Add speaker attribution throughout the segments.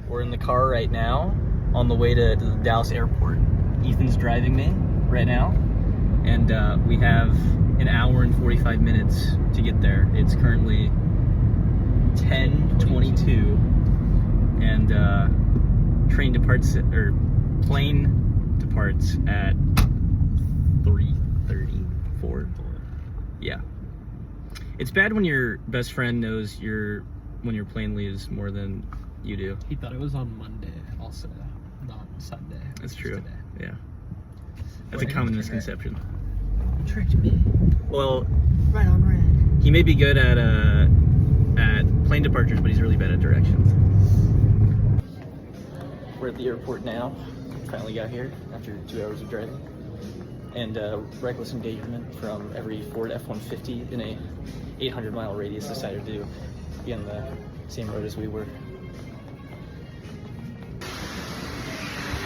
Speaker 1: We're in the car right now on the way to the Dallas airport. Ethan's driving me right now, and we have an hour and 45 minutes to get there. It's currently 10:22, and plane departs at 3:34. Yeah. It's bad when your best friend knows when your plane leaves more than you do.
Speaker 2: He thought it was on Monday also, not Sunday.
Speaker 1: That's true.
Speaker 2: Today.
Speaker 1: Yeah. That's a common misconception.
Speaker 2: Tricked me.
Speaker 1: Well,
Speaker 2: Right on red.
Speaker 1: he may be good at plane departures, but he's really bad at directions. We're at the airport now. Finally got here after 2 hours of driving. And reckless endangerment from every Ford F-150 in a 800-mile radius decided to be on the same road as we were.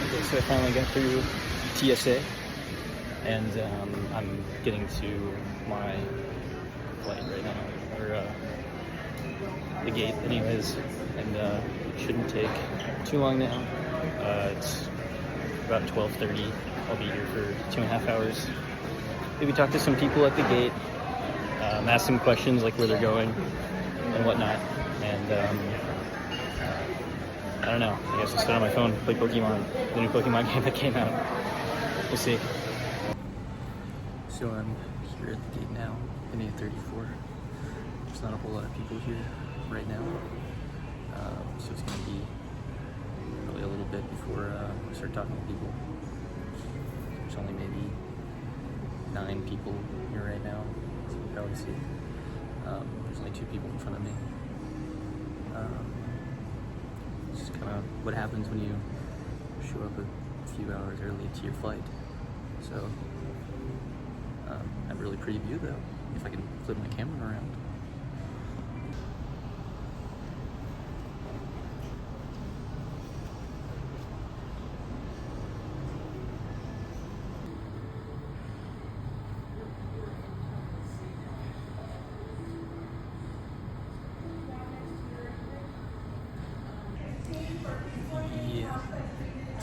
Speaker 1: Okay, so I finally got through TSA, and I'm getting to my flight right now, or the gate anyways, and it shouldn't take too long now. It's about 12:30. I'll be here for 2.5 hours. Maybe talk to some people at the gate, ask some questions like where they're going and whatnot, and I don't know, I guess I'll sit on my phone, play Pokemon, the new Pokemon game that came out. We'll see. So I'm here at the gate now, in A34. There's not a whole lot of people here right now, so it's going to be probably a little bit before we start talking to people. There's only maybe 9 people here right now, as you can probably see. There's only 2 people in front of me. It's just kind of what happens when you show up a few hours early to your flight. So, I have a really pretty view though, if I can flip my camera around.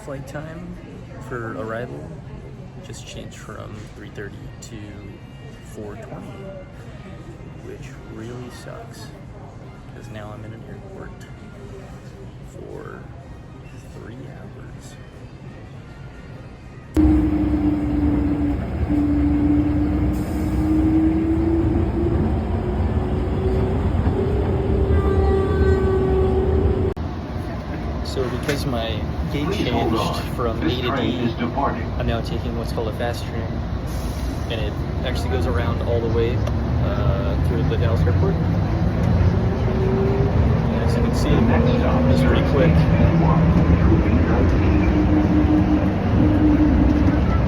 Speaker 1: Flight time for arrival just changed from 3:30 to 4:20, which really sucks because now I'm in an airport for 3 hours. So because my gate changed from A to D, I'm now taking what's called a fast train, and it actually goes around all the way through the Dallas airport. And as you can see, it's pretty quick.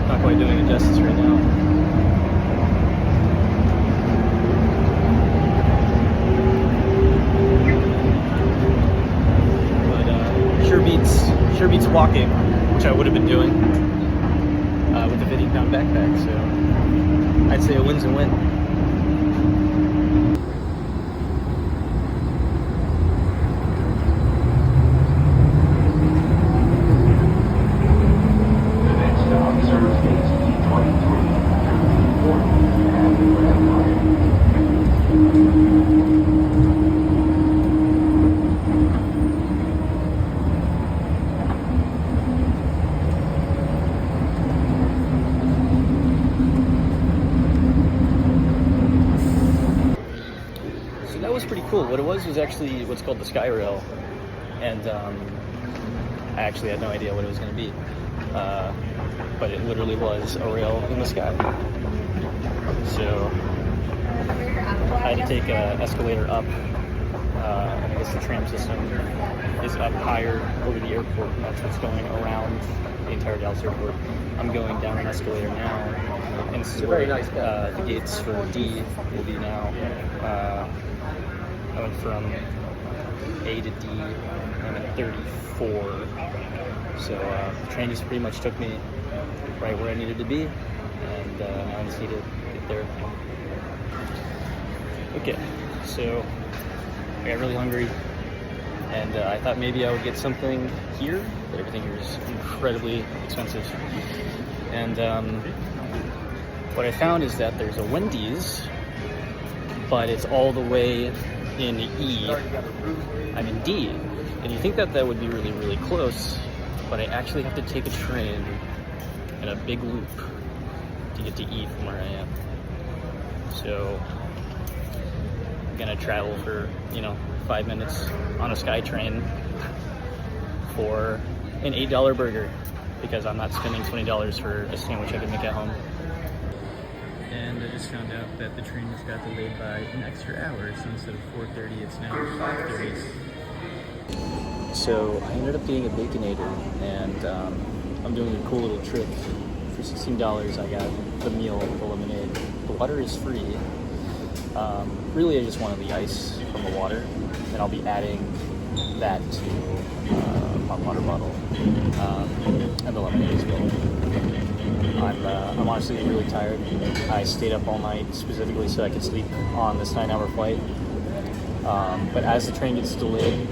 Speaker 1: Not quite doing it justice right now. Sure beats walking, which I would have been doing with a 50-pound backpack, so I'd say a win's a win.
Speaker 3: The next stop serves gate E23 through E40 and the red line.
Speaker 1: Pretty cool. What it was actually what's called the Sky Rail, and I actually had no idea what it was going to be, but it literally was a rail in the sky. So I had to take an escalator up, and I guess the tram system is up higher over the airport, and that's what's going around the entire Dallas airport. I'm going down an escalator now, and this is where the gates for D will be now. I went from A to D, I'm at 34, so the train just pretty much took me right where I needed to be, and now I just need to get there. Okay, so I got really hungry, and I thought maybe I would get something here, but everything here is incredibly expensive. And what I found is that there's a Wendy's, but it's all the way in E. I'm in D, and you think that that would be really, really close, but I actually have to take a train in a big loop to get to E from where I am. So I'm gonna travel for 5 minutes on a SkyTrain for an $8 burger because I'm not spending $20 for a sandwich I can make at home. And I just found out that the train just got delayed by an extra hour, so instead of 4:30 it's now 5:30. So I ended up getting a Baconator, and I'm doing a cool little trick. For $16 I got the meal, the lemonade. The water is free. Really I just wanted the ice from the water, and I'll be adding that to my water bottle and the lemonade as well. I'm honestly really tired. I stayed up all night specifically so I could sleep on this 9-hour flight. But as the train gets delayed,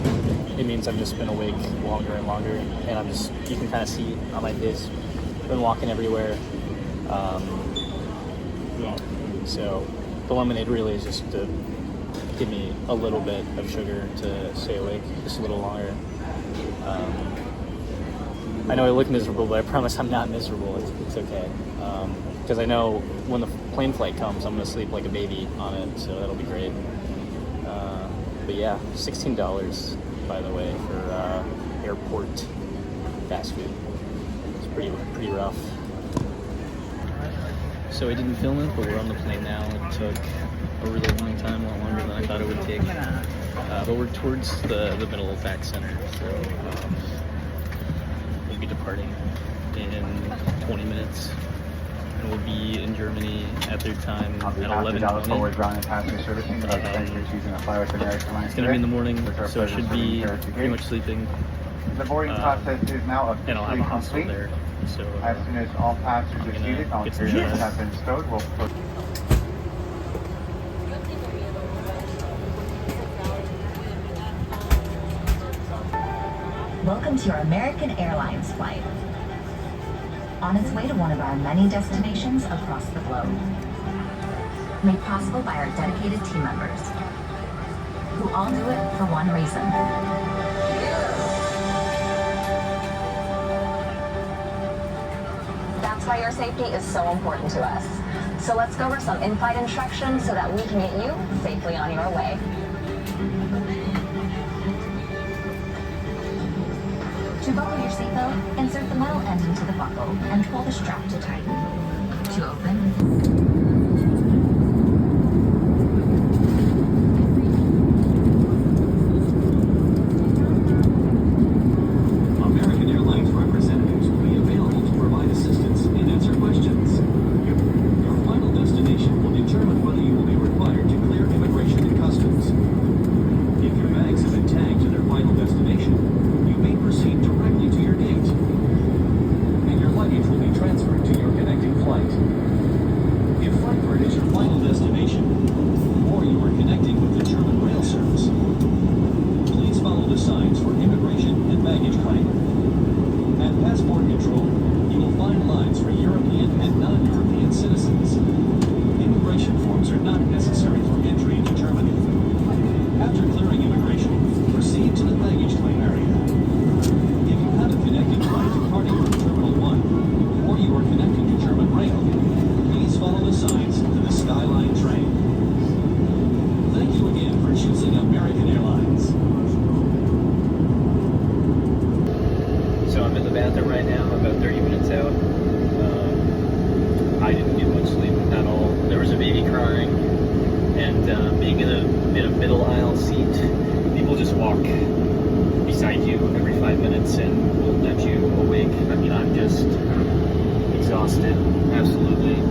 Speaker 1: it means I've just been awake longer and longer, and you can kind of see on my face, I've been walking everywhere. So the lemonade really is just to give me a little bit of sugar to stay awake just a little longer. I know I look miserable, but I promise I'm not miserable. It's okay. Because I know when the plane flight comes, I'm going to sleep like a baby on it, so that'll be great. But yeah, $16, by the way, for airport fast food. It's pretty rough. So I didn't film it, but we're on the plane now. It took a really long time, a lot longer than I thought it would take. But we're towards the middle back center, so we'll be departing in 20 minutes. And we'll be in Germany at their time at 11:20. It's going to be in the morning, so I should be pretty much sleeping.
Speaker 4: The boarding process is now
Speaker 1: And I'll have
Speaker 4: officially
Speaker 1: a hostel
Speaker 4: complete.
Speaker 1: there. So
Speaker 4: As soon as all passengers are seated, all
Speaker 1: get some
Speaker 4: chairs
Speaker 1: shots.
Speaker 4: have been stowed, we'll put
Speaker 5: Welcome to your American Airlines flight. On its way to one of our many destinations across the globe. Made possible by our dedicated team members, who all do it for one reason. That's why your safety is so important to us. So let's go over some in-flight instructions so that we can get you safely on your way. To buckle your seatbelt, insert the metal end into the buckle and pull the strap to tighten. To open,
Speaker 6: American Airlines representatives will be available to provide assistance and answer questions. Your final destination will determine whether you will be required to clear immigration and customs. If your bags have been tagged to their final destination, you may proceed directly to your gate, and your luggage will be transferred to your connecting flight. If Frankfurt is your final destination, or you are connecting with the German rail service, please follow the signs for immigration and baggage claim. At passport control, you will find lines for European and non-European citizens. Immigration forms are not necessary for entry into Germany. After clearing immigration, proceed to the baggage claim area. If you have a connecting flight departing from Terminal 1, or you are connecting to German Rail, please follow the signs to the Skyline train. Thank you again for choosing American Airlines.
Speaker 1: So I'm in the bathroom right now, about 30 minutes out. I didn't get much sleep at all. There was a baby crying, and being in a middle aisle seat, people just walk beside you every 5 minutes and will let you awake. I mean, I'm just exhausted, absolutely.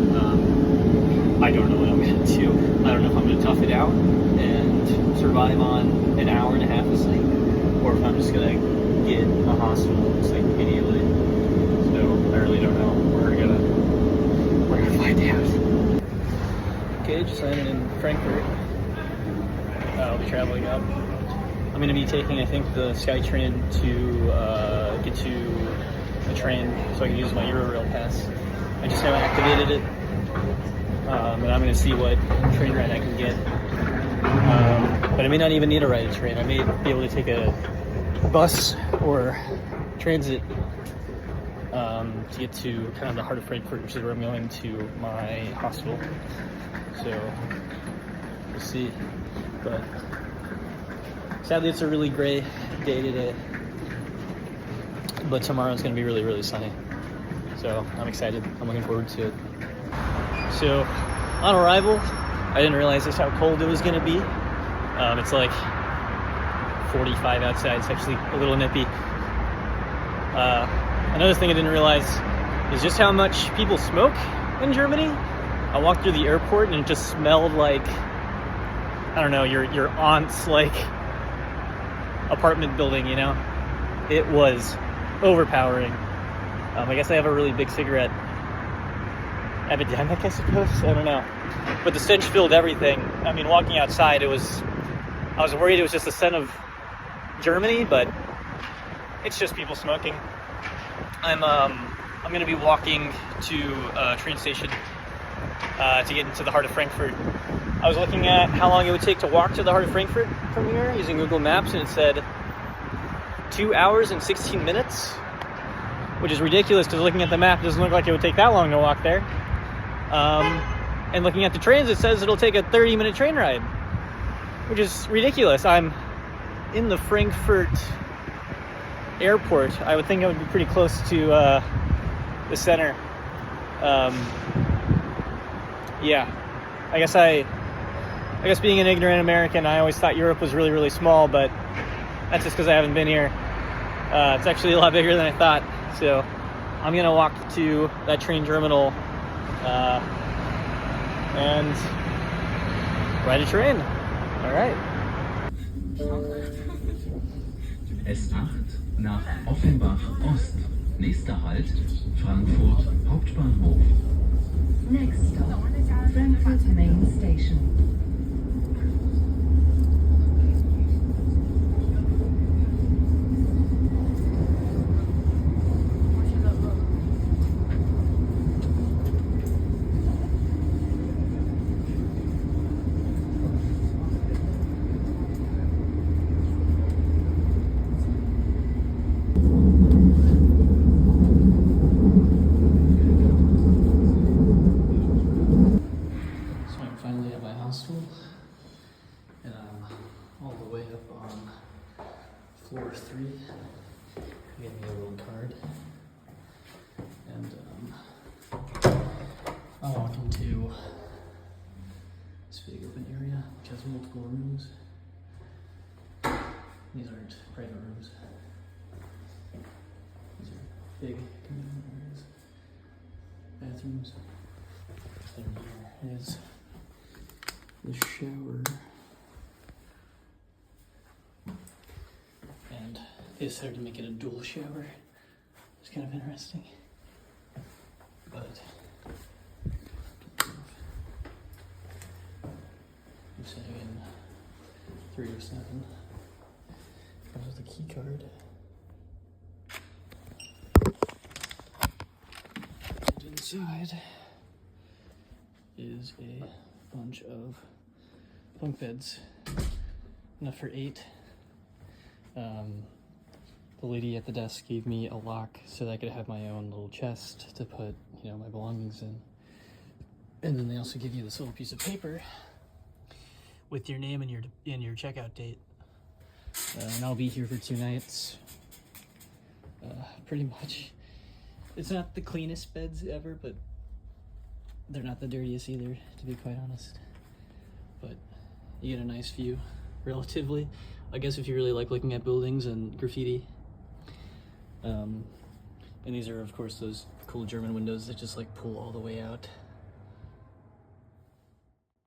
Speaker 1: I don't know what I'm going to do. I don't know if I'm going to tough it out and survive on an hour and a half of sleep, or if I'm just going to get a hospital and sleep immediately. So I really don't know. We're gonna find out. Okay, just landed in Frankfurt. I'll be traveling up. I'm I'm gonna be taking, I think, the SkyTrain to get to the train so I can use my Eurorail pass. I just now activated it, and I'm gonna see what train ride I can get. But I may not even need to ride a train. I may be able to take a bus or transit to get to kind of the heart of Frankfurt, which is where I'm going to my hospital. So we'll see. But sadly, it's a really gray day today. But tomorrow's going to be really, really sunny. So I'm excited. I'm looking forward to it. So on arrival, I didn't realize just how cold it was going to be. It's like 45 outside. It's actually a little nippy. Another thing I didn't realize is just how much people smoke in Germany. I walked through the airport and it just smelled like, I don't know, your aunt's like apartment building, you know? It was overpowering. I guess I have a really big cigarette epidemic, I suppose. I don't know. But the stench filled everything. I mean, walking outside, I was worried it was just the scent of Germany, but it's just people smoking. I'm gonna be walking to a train station to get into the heart of Frankfurt. I was looking at how long it would take to walk to the heart of Frankfurt from here using Google Maps, and it said 2 hours and 16 minutes, which is ridiculous because looking at the map, it doesn't look like it would take that long to walk there. And looking at the trains, it says it'll take a 30-minute train ride, which is ridiculous. I'm in the Frankfurt airport. I would think I would be pretty close to the center. Yeah, I guess being an ignorant American, I always thought Europe was really, really small, but that's just because I haven't been here. It's actually a lot bigger than I thought. So I'm gonna walk to that train terminal and ride a train. All right.
Speaker 6: S8 nach Offenbach Ost. Nächster Halt Frankfurt Hauptbahnhof.
Speaker 5: Next stop, Frankfurt Main Station.
Speaker 2: And I'm all the way up on floor 3. They gave me a little card. And I'm walking to this big open area, which has multiple rooms. These aren't private rooms. These are big communal areas. Bathrooms. Then here is the shower, and they decided to make it a dual shower. It's kind of interesting, but I'm sitting in 307. Comes with a key card. And inside is a bunch of bunk beds, enough for 8. The lady at the desk gave me a lock so that I could have my own little chest to put, you know, my belongings in. And then they also give you this little piece of paper with your name and your checkout date. And I'll be here for 2 nights. Pretty much. It's not the cleanest beds ever, but they're not the dirtiest either, to be quite honest. But you get a nice view, relatively. I guess if you really like looking at buildings and graffiti. And these are, of course, those cool German windows that just like pull all the way out.